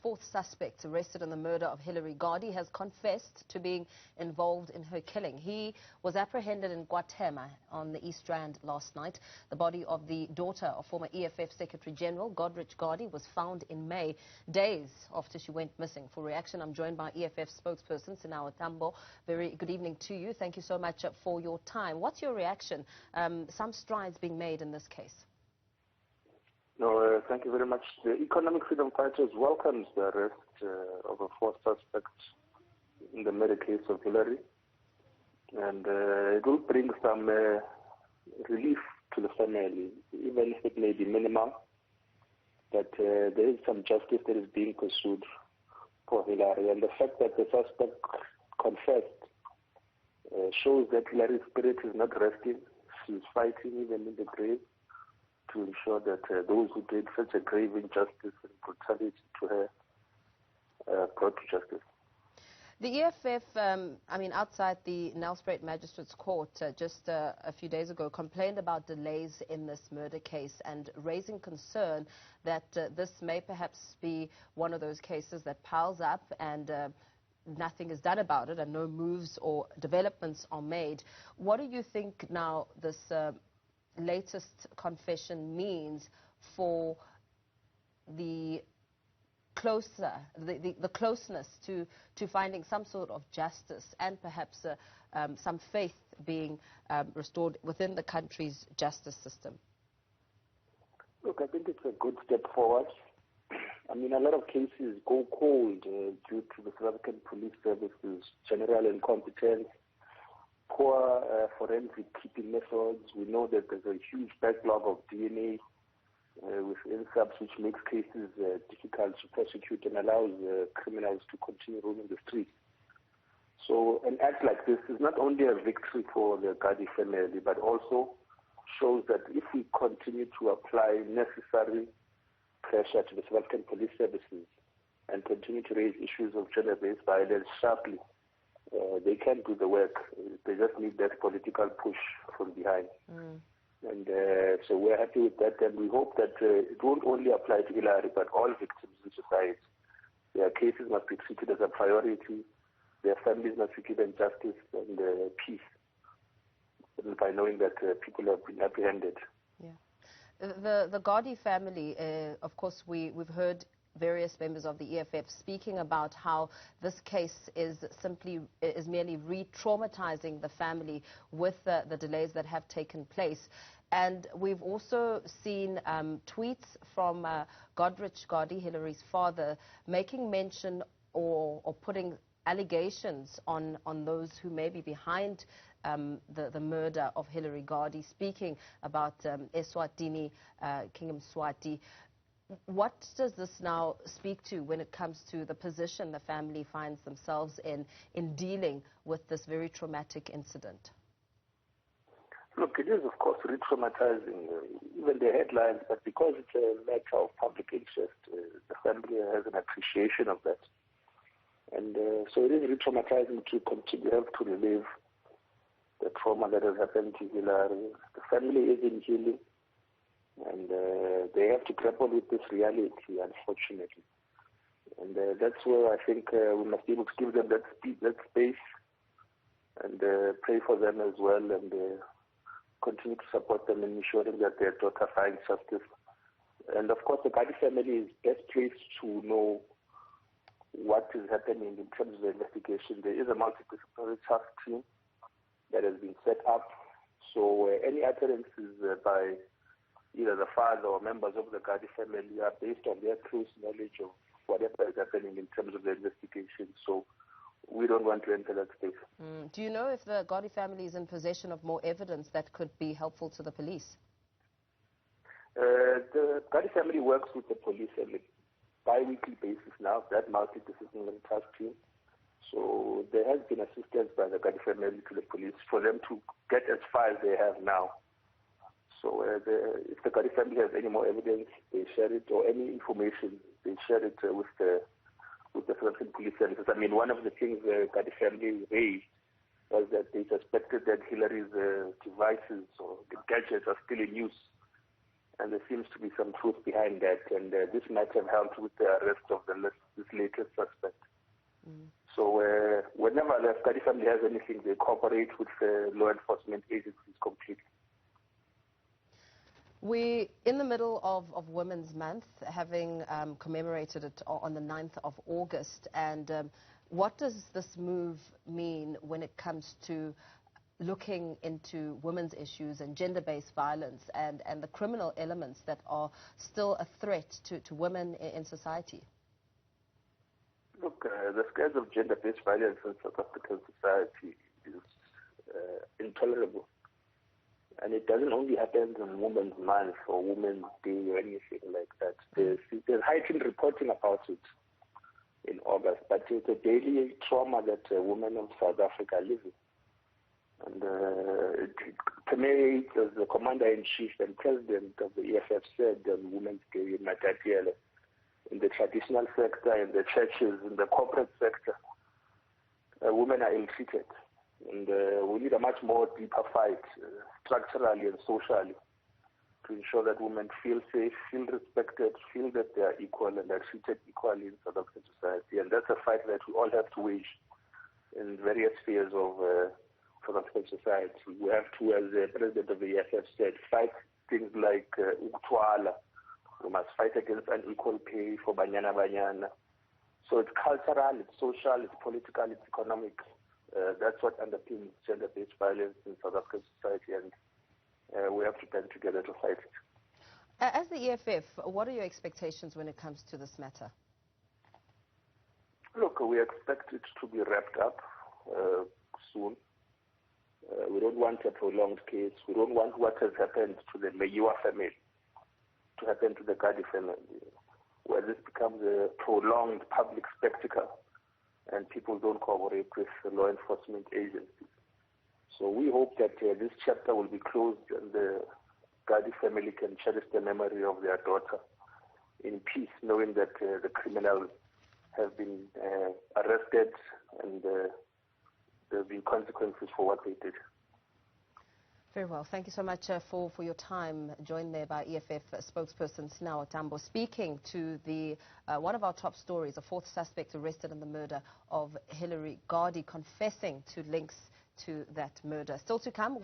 fourth suspect arrested in the murder of Hillary Garde has confessed to being involved in her killing. He was apprehended in KwaThema on the East Rand last night. The body of the daughter of former EFF Secretary-General Godrich Gardee was found in May, days after she went missing. For reaction, I'm joined by EFF Spokesperson Sinawo Tambo. Very good evening to you. Thank you so much for your time. What's your reaction? Some strides being made in this case. No, thank you very much. The Economic Freedom Fighters welcomes the arrest of a fourth suspect in the murder case of Hillary, and it will bring some relief to the family, even if it may be minimal, that there is some justice that is being pursued for Hillary. And the fact that the suspect confessed shows that Hillary's spirit is not resting. She's fighting even in the grave to ensure that those who did such a grave injustice and brutality to her brought to justice. The EFF, outside the Nelspruit Magistrates Court just a few days ago, complained about delays in this murder case and raising concern that this may perhaps be one of those cases that piles up and nothing is done about it and no moves or developments are made. What do you think now this latest confession means for the closeness to finding some sort of justice and perhaps some faith being restored within the country's justice system? Look, I think it's a good step forward. I mean, a lot of cases go cold due to the South African Police Service's general incompetence, poor forensic keeping methods. We know that there's a huge backlog of DNA within subs, which makes cases difficult to prosecute and allows criminals to continue roaming the streets. So an act like this is not only a victory for the Gardee family, but also shows that if we continue to apply necessary pressure to the South African Police Services and continue to raise issues of gender-based violence sharply, they can do the work. They just need that political push from behind. And so we're happy with that, and we hope that it won't only apply to Hillary, but all victims in society. Their cases must be treated as a priority. Their families must be given justice and peace by knowing that people have been apprehended. Yeah. The Gardee family, of course, we've heard various members of the EFF speaking about how this case is merely re-traumatizing the family with the delays that have taken place. And we've also seen tweets from Godrich Gardee, Hillary's father, making mention or putting allegations on those who may be behind the murder of Hillary Garde, speaking about Eswatini, King Mswati. What does this now speak to when it comes to the position the family finds themselves in dealing with this very traumatic incident? Look, it is, of course, re-traumatizing, even the headlines, but because it's a matter of public interest, the family has an appreciation of that. And so it is re-traumatizing to continue to relive the trauma that has happened to Hillary. The family is in healing, and they have to grapple with this reality, unfortunately. And that's where I think we must be able to give them that space and pray for them as well, and continue to support them in ensuring that their daughter finds justice. And of course, the Gardee family is best placed to know what is happening in terms of the investigation. There is a multidisciplinary task team that has been set up. So any utterances by either the father or members of the Gardee family are based on their close knowledge of whatever is happening in terms of the investigation. So we don't want to enter that space. Do you know if the Gardee family is in possession of more evidence that could be helpful to the police? The Gardee family works with the police on a bi-weekly basis now, that multidisciplinary task team. So there has been assistance by the Gardee family to the police for them to get as far as they have now. So if the Gardee family has any more evidence, they share it, or any information, they share it with the South African Police Services. I mean, one of the things the Gardee family raised was that they suspected that Hillary's devices or the gadgets are still in use. And there seems to be some truth behind that. And this might have helped with the arrest of this the Gardee family has anything, they cooperate with law enforcement agencies completely. We're in the middle of Women's Month, having commemorated it on the 9th of August. And what does this move mean when it comes to looking into women's issues and gender-based violence and the criminal elements that are still a threat to women in society? Look, the scourge of gender-based violence in South African society is intolerable. And it doesn't only happen on Women's Month or Women's Day or anything like that. There's heightened reporting about it in August, but it's a daily trauma that women of South Africa live in. And it permeates, as the Commander-in-Chief and President of the EFF said on Women's Day in Matatiele, in the traditional sector, in the churches, in the corporate sector, women are ill-treated. And we need a much more deeper fight, structurally and socially, to ensure that women feel safe, feel respected, feel that they are equal and are treated equally in South African society. And that's a fight that we all have to wage in various spheres of South African society. We have to, as the President of the EFF said, fight things like Uktwala. We must fight against unequal pay for Banyana Banyana. So it's cultural, it's social, it's political, it's economic. That's what underpins gender-based violence in South African society, and we have to band together to fight it. As the EFF, what are your expectations when it comes to this matter? Look, we expect it to be wrapped up soon. We don't want a prolonged case. We don't want what has happened to the Meyiwa family to happen to the Gardee family, where this becomes a prolonged public spectacle and people don't cooperate with law enforcement agencies. So we hope that this chapter will be closed and the Gardee family can cherish the memory of their daughter in peace, knowing that the criminals have been arrested and there have been consequences for what they did. Very well. Thank you so much for your time. Joined there by EFF spokesperson Sinawo Tambo, speaking to the one of our top stories, a fourth suspect arrested in the murder of Hillary Garde, confessing to links to that murder. Still to come.